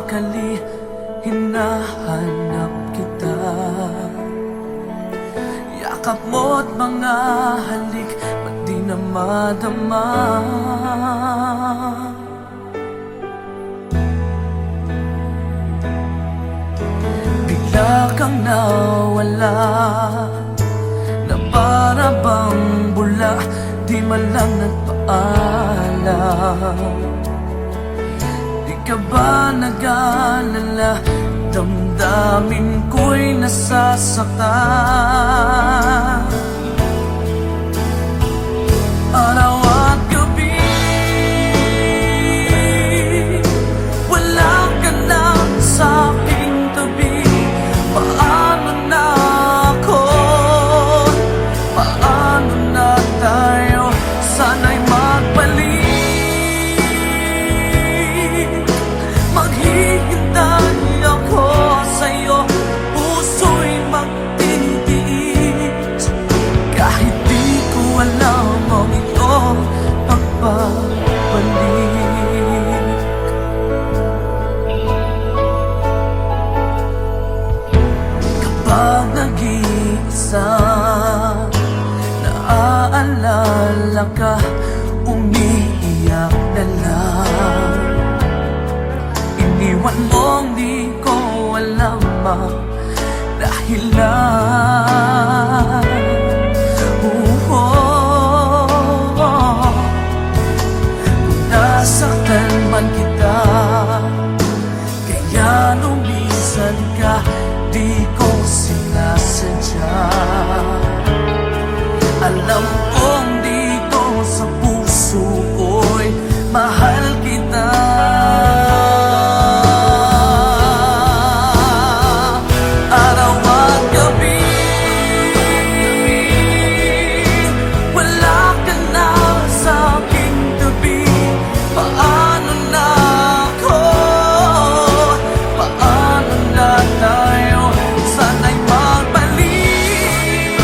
nagmamakali, hinahanap kita. Yakap mo't mga halik, ba't di na madama? Bigla kang nawala, na para bang bula, di man lang nagpaalam. Di ka ba nag-alala, damdamin ko'y nasasaktan. Araw at gabi, wala ka na sa aking tabi. Paano na ako? Paano na tayo? Sana'y magbalik. Maghihintay ako sa'yo, puso'y magtitiis. Kahit di ko alam ang iyong pagbabalik. Kapag nag-iisa, naaalala ka, umiiyak na lang. Iniwan mong di ko alam ang dahilan. Kung nasaktan man kita, kaya lumisan ka, di ko sinasadya. Alam kong dito sa puso ko'y mahal kita. Araw at gabi, wala ka na sa aking tabi. Paano na ako? Paano na tayo? Sana'y magbalik.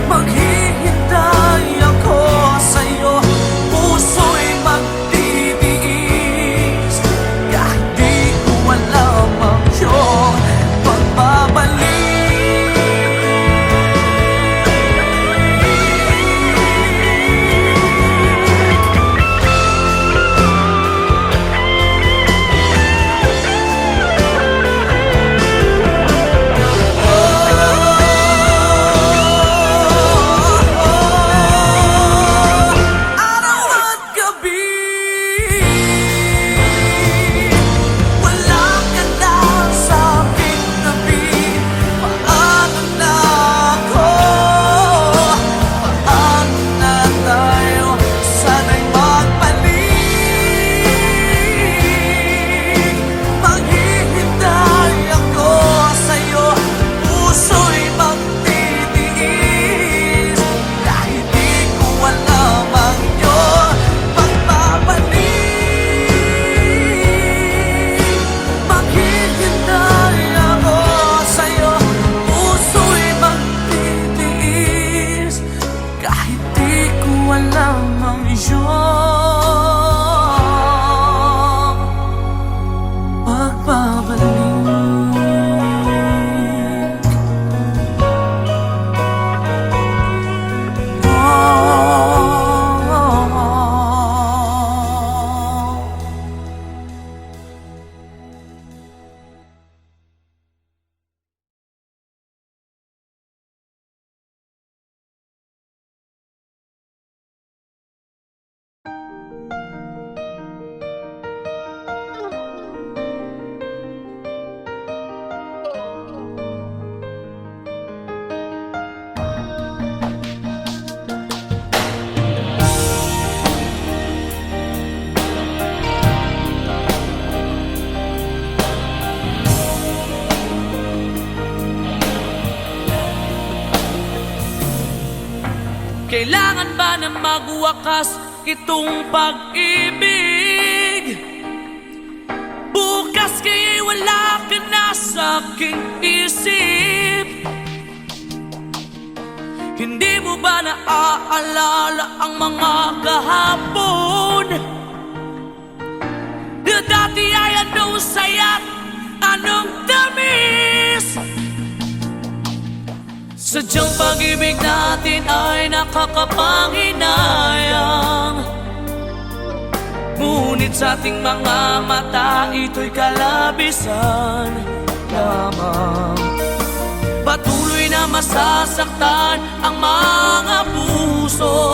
Maghihintay ako sa'yo, puso'y magtitiis. Kahit di ko alam ang iyong pagbabalik. Araw at gabi, wala ka na sa aking tabi. Paano na ako? Paano na tayo? Sana'y magbalik. Maghihintay ako sa'yo, puso'y magtitiis. Kahit di ko alam ang iyong pagbabalik. Maghihintay ako sa'yo, puso'y magtitiis. Kahit di ko alam ang iyong pagbabalik. Kailangan ba na magwakas itong pag-ibig? Bukas kay wala ka na sa aking isip. Hindi mo ba naaalala ang mga kahapon? Yung dati ay anong saya't anong tamis. Sadyang pag-ibig natin ay nakakapanghinayang, ngunit sa ating mga mata ito'y kalabisan lamang. Patuloy na masasaktan ang mga puso.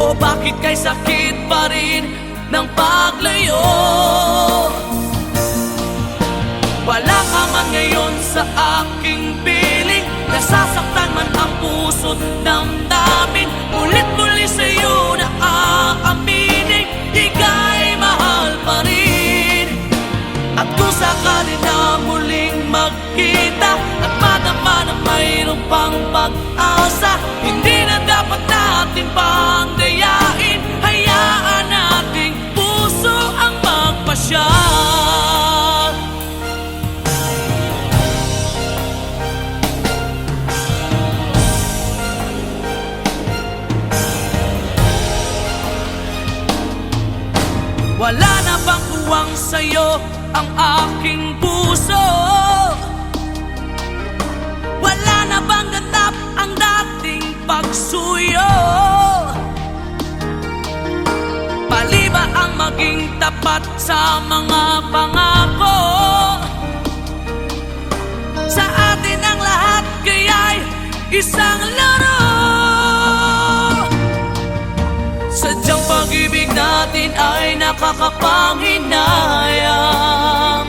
O bakit kay sakit pa rin ng paglayo? Wala ka man ngayon sa aking piling, nasasaktan man ang puso't damdamin. Ulit-muli sa'yo na aaminin, ika'y mahal pa rin. At kung sakali na muling magkita at madama na mayroong pang pag-asa, hindi na dapat natin pang dayain. Hayaan nating puso ang magpasya. Wala na bang tuwang sa'yo ang aking puso? Wala na bang ganap ang dating pagsuyo? Mali ba ang maging tapat sa mga pangako? Sa atin ang lahat kaya'y isang laro. Sadyang pag-ibig natin ay nakakapanghinayang,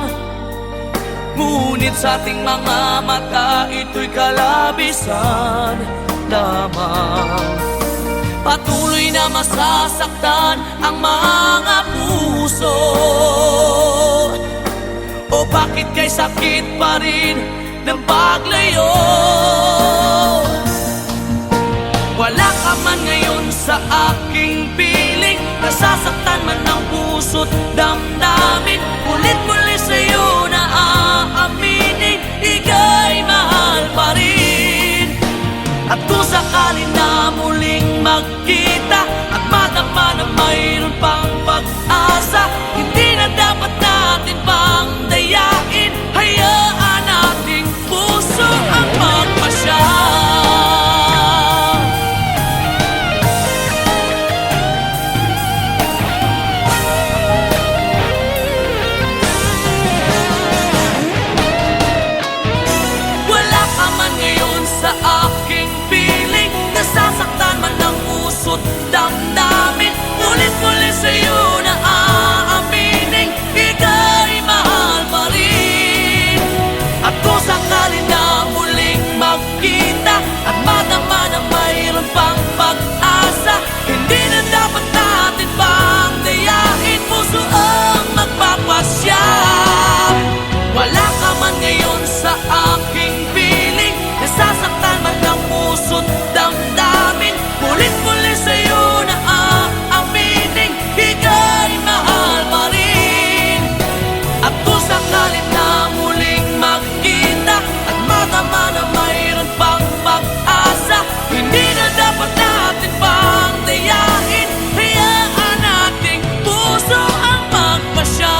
ngunit sa ating mga mata ito'y kalabisan lamang. Patuloy na masasaktan ang mga puso. O bakit kay sakit pa rin ng paglayo? Wala ka man ngayon sa aking piling, nasasaktan man ang puso't damdamin. Ulit-muli sa'yo na aaminin, ika'y mahal pa rin. At kung sakali na muling magkita at madama na mayroon pang pag-asa, hindi na dapat natin pang dayain. Hayaan nating puso ang magpasya. Nasasaktan man ang puso't damdamin, ulit-muli sa'yo na aaminin, ika'y mahal pa rin. At kung sakali na muling magkita at madama na mayroon pang pag-asa, hindi na dapat natin pang dayain, puso ang magpapasya. Wala ka man ngayon sa aking piling, nasasaktan man ang puso't damdamin, ulit-muli sa'yo na aaminin, ika'y mahal pa rin. At kung sakali na muling magkita at madama na mayroon pang pag-asa, hindi na dapat natin pang dayain. Hayaan nating puso ang magpasya.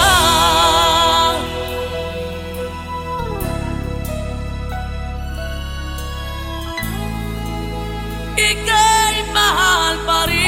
Ika'y mahal pa rin.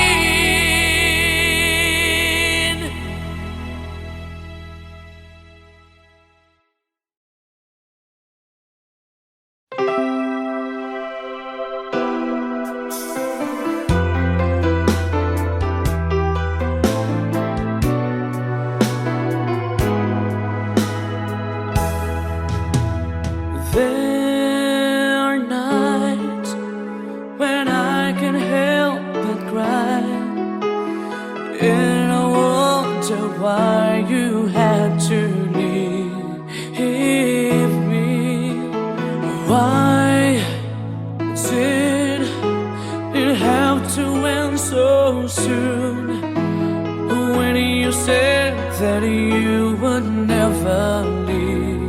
There are nights when I can help but cry, and I wonder why you had to leave me. Why did it have to end so soon, when you said that you would never leave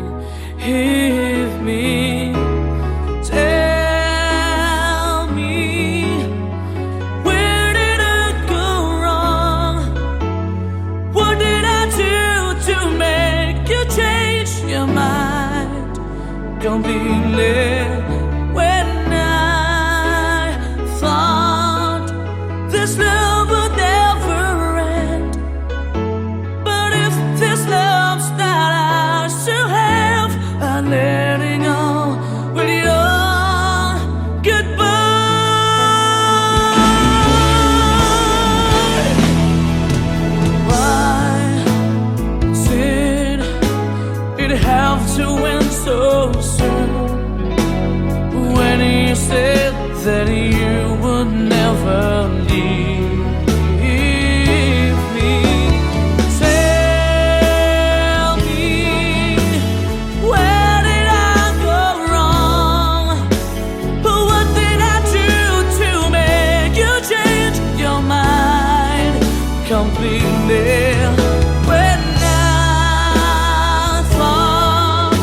me? Tell me, where did I go wrong? completely. When I thought this love would never end, but if this love's not ours to have, I'm letting go with your goodbye. Why did it have to end so soon? When you said that you would never leave me, tell me, where did I go wrong? What did I do to make you change your mind completely? When I thought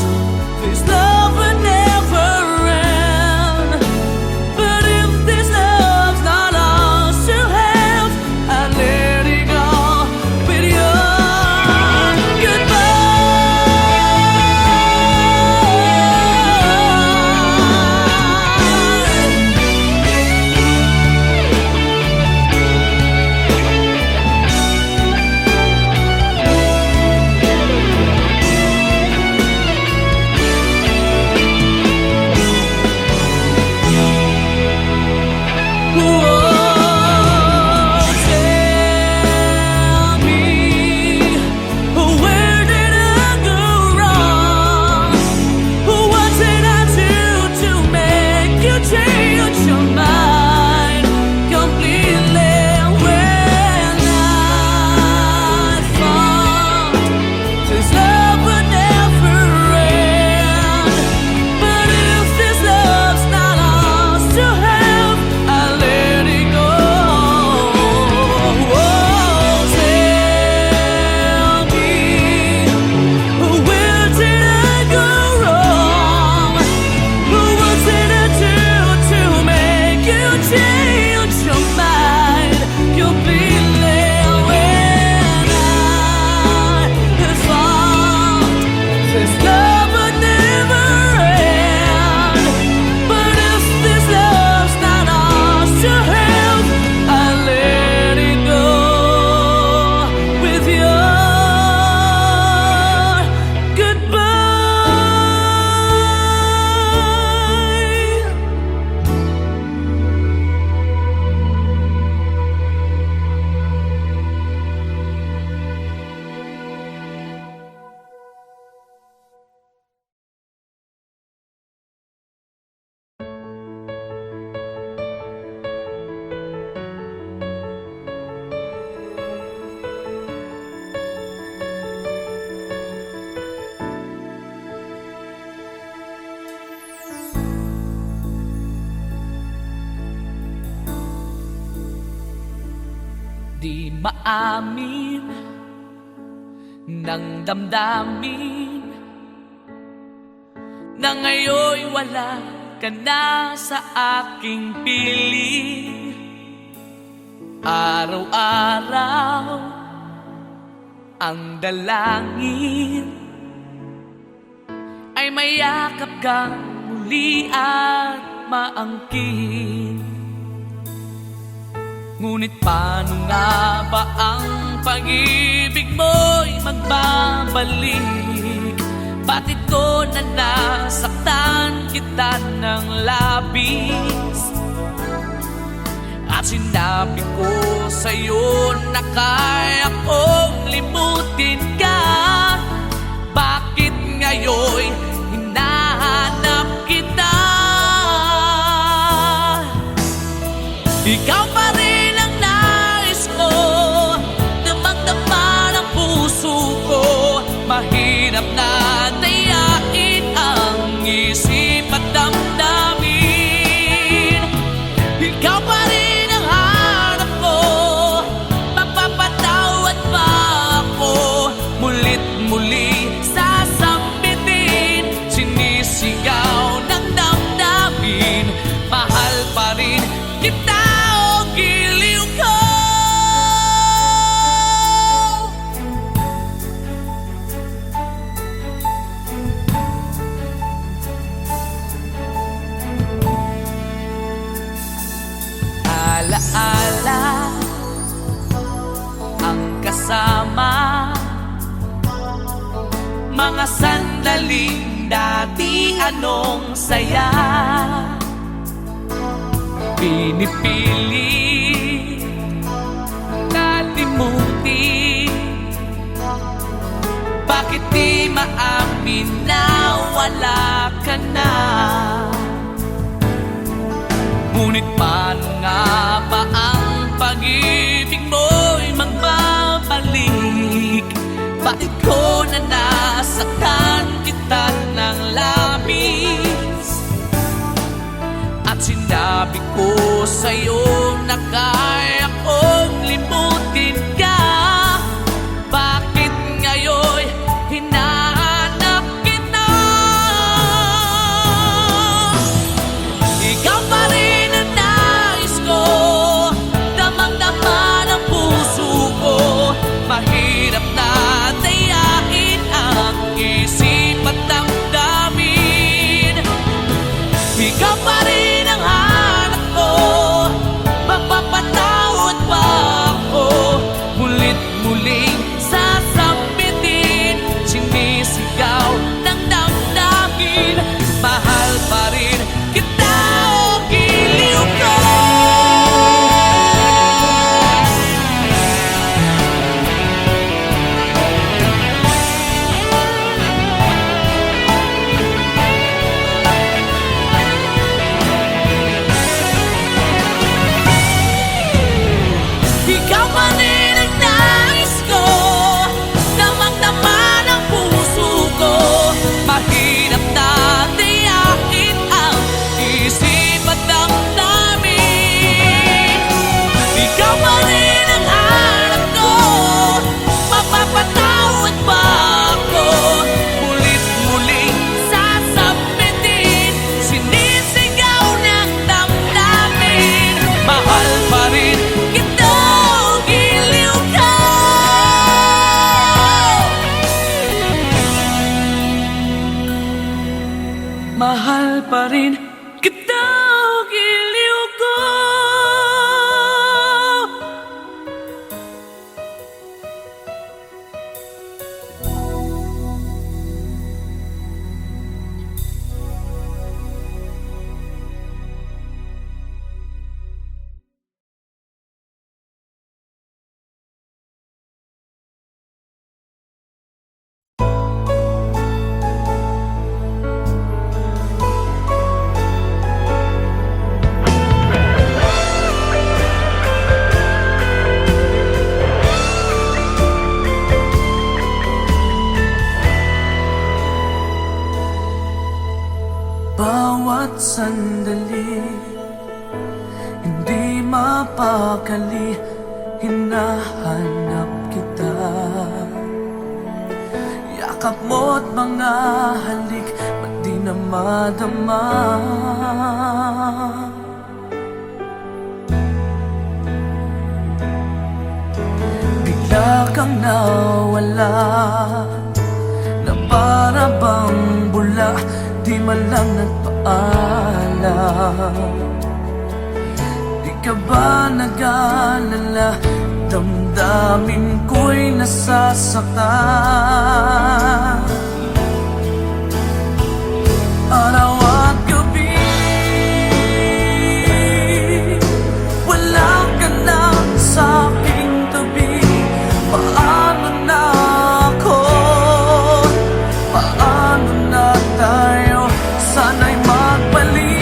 this love would never end, but if this love's not ours to have, I let it go with your di maamin ng damdamin na ngayon'y wala ka na sa aking piling. Araw-araw ang dalangin ay mayakap kang muli at maangkin. Ngunit paano nga ba ang pag-ibig mo'y magbabalik? Bakit ko na nasaktan kita ng labis? At sinabi ko sa'yo na kaya kong limutin ka. Bakit ngayon'y hinahanap kita? Ikaw pa rin ang nais ko, damang-dama ng puso ko. Mahirap na dayain ang isip at damdamin. Ikaw pa rin ang hanap ko, mapapatawad pa ako. Mulit muli sasambitin, sinisigaw ng damdamin. Mahal pa rin kita. mga sandaling dati anong saya. Pinipilit kalimutin, bakit di maamin na wala ka na? Ngunit paano nga ba ang pag-ibig mo'y magbabalik? Bakit ko na nasaktan kita ng labis? At sinabi ko sa'yo na kaya kong limutin ka. Bakit ngayon hinahanap kita? Ikaw pa rin ang nais ko, damang-dama ng puso ko. Mahirap na dayain ang isip at damdamin. Ikaw pa rin ang hanap ko, mapapatawad ba ako? Mulit-muling sasambitin, sinisigaw ng damdamin. Mahal pa rin kita o giliw ko. Ikaw pa rin ang nais ko, damang-dama ng puso ko. Mahirap na tiyakin ang isip at damdamin. Ikaw pa rin ang hanap ko, mapapatawad ba ako? Mulit-muling sasabitin, sinisigaw ng damdamin. Mahal pa rin kita o giliw ka. Mahal pa rin kita o giliw ko. Bawat sandali, hindi mapakali, hinahanap kita. Yakap mo't mga halik, ba't di na madama? Bigla kang nawala, na para bang bula, di man lang nagpaalam. Di ka ba nag-alala, damdamin ko'y nasasaktan. Araw at gabi, wala ka na sa aking tabi. Paano na ako? Paano na tayo? Sana'y magbalik.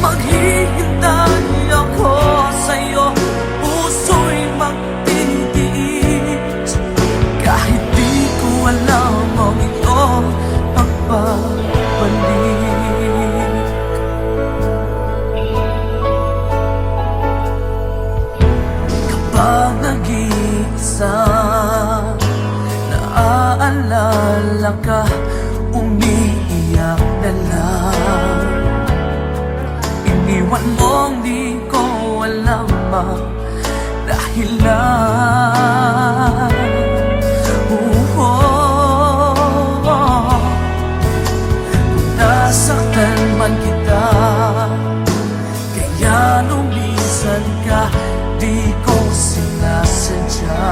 Maghihintay ako sa'yo, puso'y magtitiis. Kahit di ko alam ang iyong pagbabalik. Kapag nag-iisa, naaalala ka, umiiyak na lang. Iniwan mong di ko alam ang dahilan. Nasaktan man kita, kaya lumisan ka, di ko sinasadya.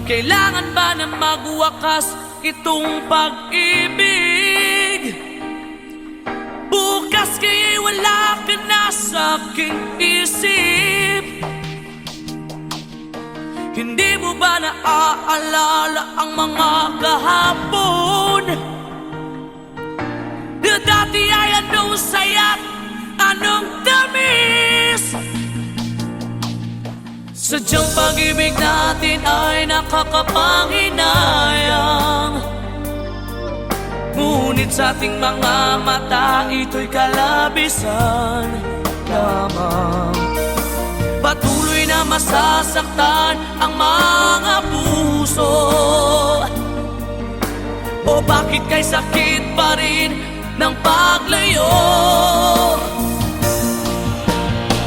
Kailangan ba na magwakas itong pag-ibig? Bukas kaya'y wala ka na sa aking isip. Hindi mo ba naaalala ang mga kahapon? Na dati ay anong saya't anong tamis. Sadyang pag-ibig natin ay nakakapanghinayang, ngunit sa ating mga mata ito'y kalabisan lamang. Patuloy na masasaktan ang mga puso. O bakit kay sakit pa rin ng paglayo?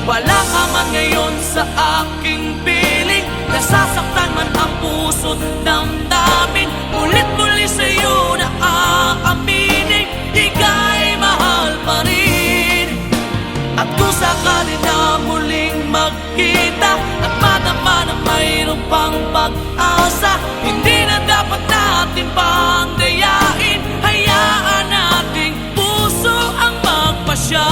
Wala ka man ngayon sa aking piling, nasasaktan man ang puso't damdamin. Ulit-muli sa'yo na aaminin, ika'y mahal pa rin. At kung sakali na muling magkita at madama na mayroong pang pag-asa, hindi na dapat natin pang dayain. Hayaan nating puso ang magpasya.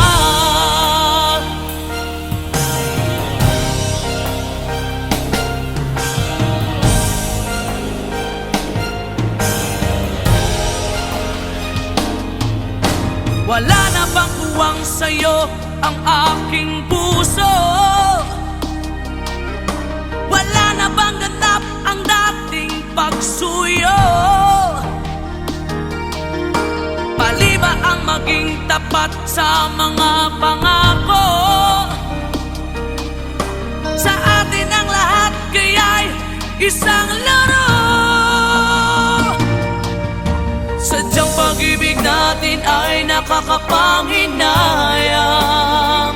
Wala na bang uwang sa'yo ang aking puso? Wala na bang ganap ang dating pagsuyo? Mali ba ang maging tapat sa mga pangako? Sa atin ang lahat kaya'y isang laro. Sadyang pag-ibig natin ay nakakapanghinayang,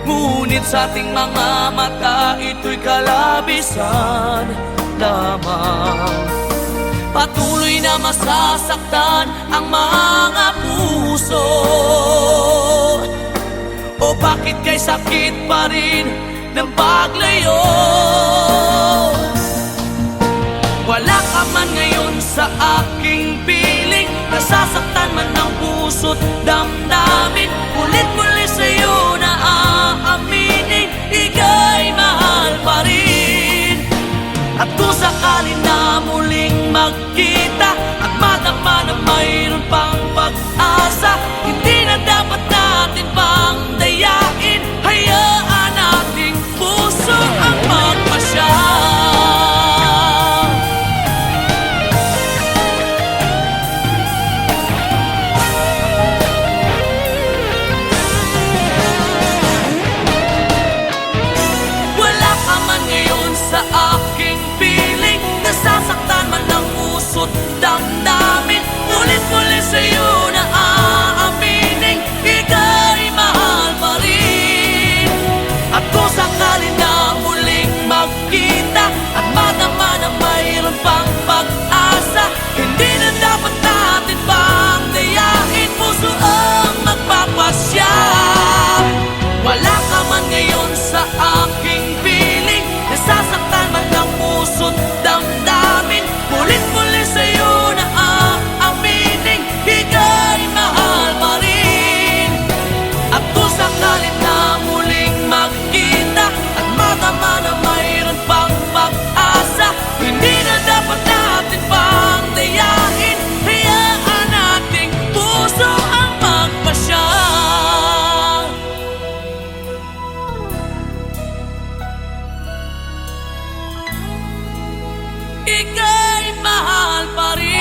ngunit sa ating mga mata ito'y kalabisan lamang. Patuloy na masasaktan ang mga puso. O bakit kay sakit pa rin ng paglayo? Wala ka man ngayon sa aking piling, nasasaktan man ang puso't damdamin. Ulit-muli sa'yo na aaminin, ika'y mahal pa rin. At kung sakali na muling magkita at madama na mayroon pang pag-asa, hindi na dapat natin pang dayain. Hayaan nating puso ang magpasya. Nasasaktan man ang puso't damdamin, ulit-muli sa'yo na aaminin, ika'y mahal pa rin. At kung sakali na muling magkita at madama na mayroon pang pag-asa, hindi na dapat natin pang dayain, puso ang magpapasya. Wala ka man ngayon sa aking piling, nasasaktan man ang puso't damdamin. Ulit-muli sa'yo na aaminin, ika'y mahal pa rin. At kung sakali na muling magkita at madama na mayroon pang pag-asa, hindi na dapat natin pang dayain. Hayaan nating puso ang magpasya. Ika'y mahal pa rin.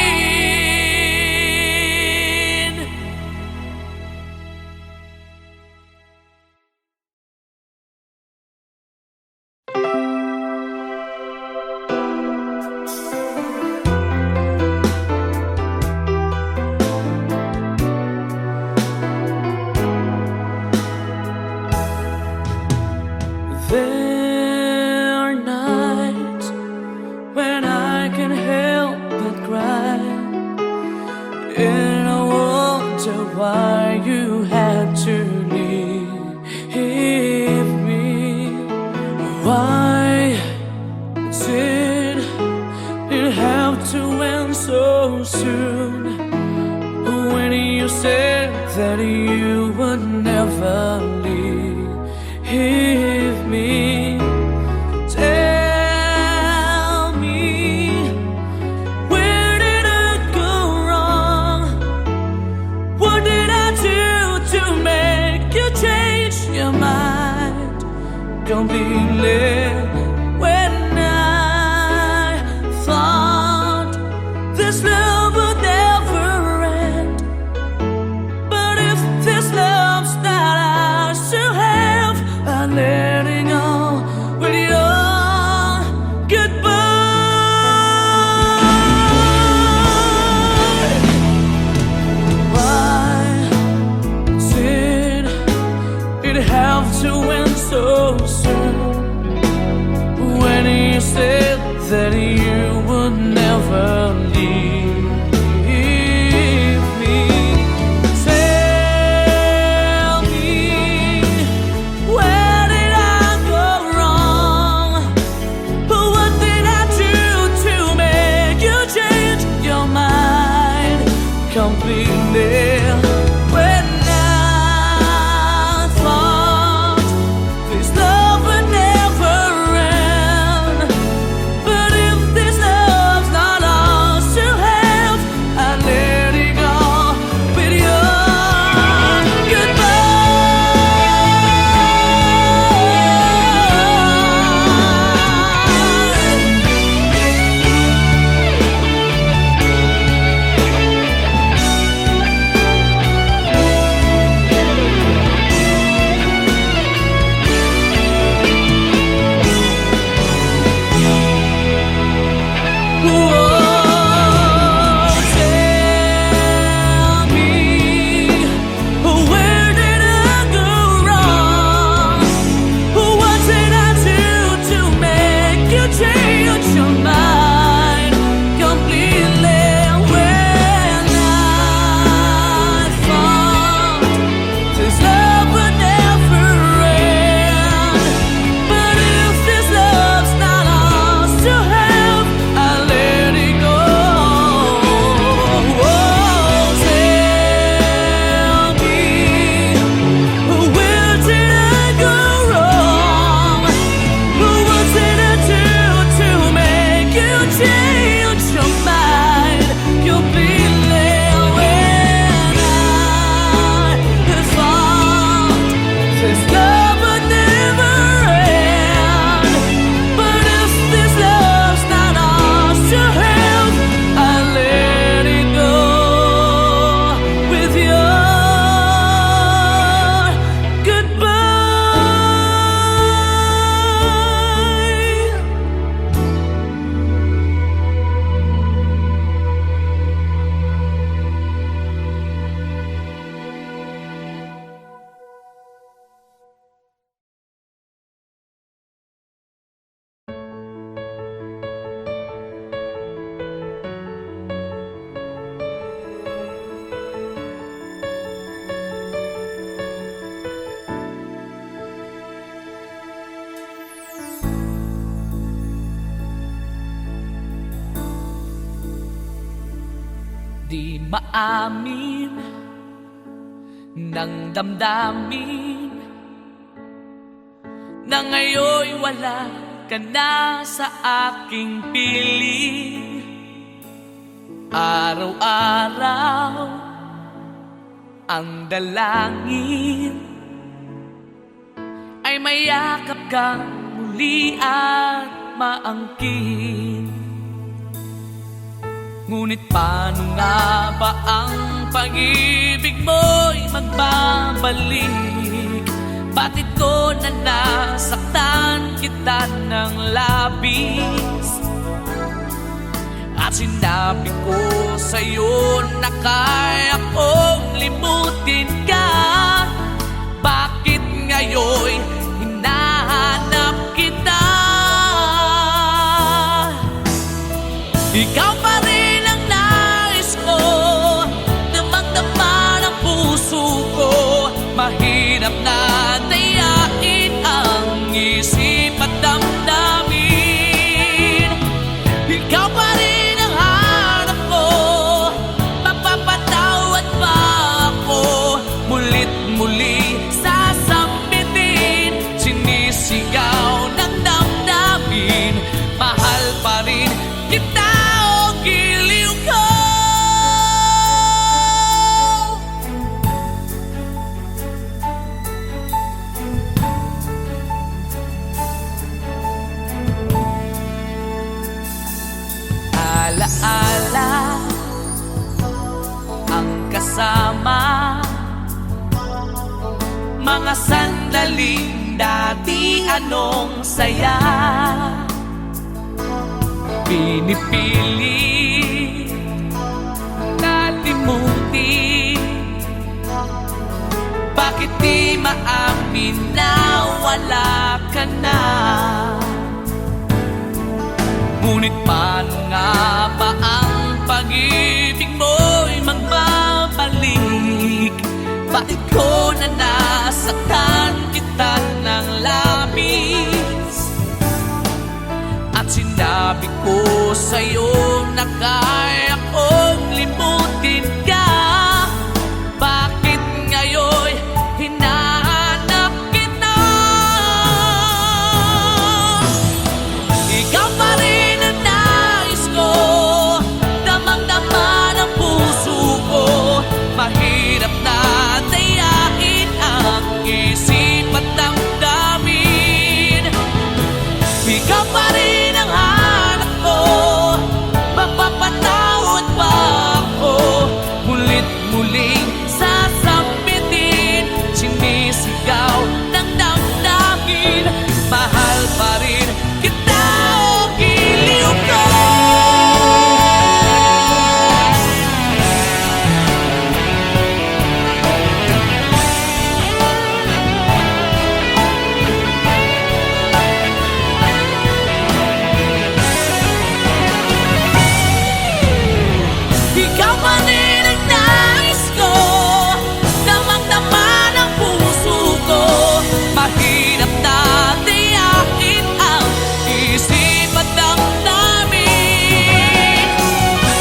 There are nights when I can help but cry, and I wonder why you had to leave me. Why is it soon when you said that you would never leave me. Tell me, where did I go wrong? What did I do to make you change your mind completely? When I thought this love would never end, but if this love's not ours to have, I'm letting go with your goodbye. Why did it have to end so soon? When you said that you would never leave me. Tell me, where did I go wrong? What did I do to make you change your mind completely? When I thought this love would never end, but if this love's not ours to have, I let it go with your di maamin ng damdamin na ngayon'y wala ka na sa aking piling. Araw-araw ang dalangin ay mayakap kang muli at maangkin. Ngunit paano nga ba ang pag-ibig mo'y magbabalik? Bakit ko na nasaktan kita ng labis? At sinabi ko sa'yo na kaya kong limutin ka. Bakit ngayon hinahanap kita? Ikaw pa rin ang nais ko, damang-dama ng puso ko. Mahirap na dayain ang isip at damdamin. Ikaw pa rin ang hanap ko, kasama. Mga sandaling dati anong saya, pinipilit kalimutin. Bakit di maamin na wala ka na? Ngunit paano nga ba ang pag-ibig mo'y magbabalik? Bakit ko na nasaktan kita ng labis? At sinabi ko sa'yo na kaya kong limutin ka. Bakit ngayon hinahanap kita? Ikaw pa rin ang nais ko, damang-dama ng puso ko. Mahirap na dayain ang isip at damdamin. Ikaw pa rin ang hanap ko, mapapatawad pa ako. Mulit-muling sasambitin, sinisigaw ng damdamin. Mahal pa rin kita o giliw ko. Ikaw pa rin ang nais ko, damang-dama ng puso ko. Mahirap na dayain ang isip at damdamin.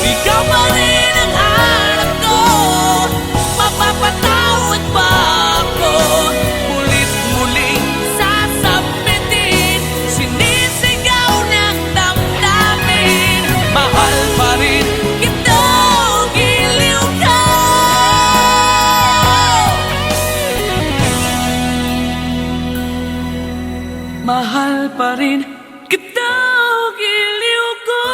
Ikaw pa rin ang hanap ko, mapapatawad pa ako. Mulit-muling sasambitin, sinisigaw ng damdamin. Mahal pa rin kita o giliw ka. Mahal pa rin kita o giliw ko.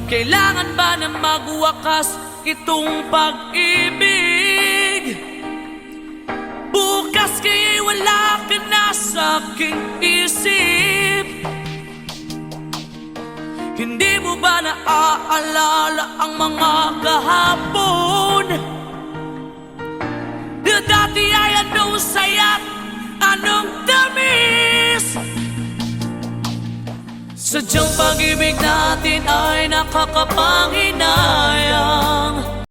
Kailangan ba na magwakas itong pag-ibig? Bukas kaya'y wala ka na sa aking isip. Hindi mo ba naaalala ang mga kahapon? Na dati ay anong saya't anong tamis? Sadyang pag-ibig natin ay nakakapanginayang.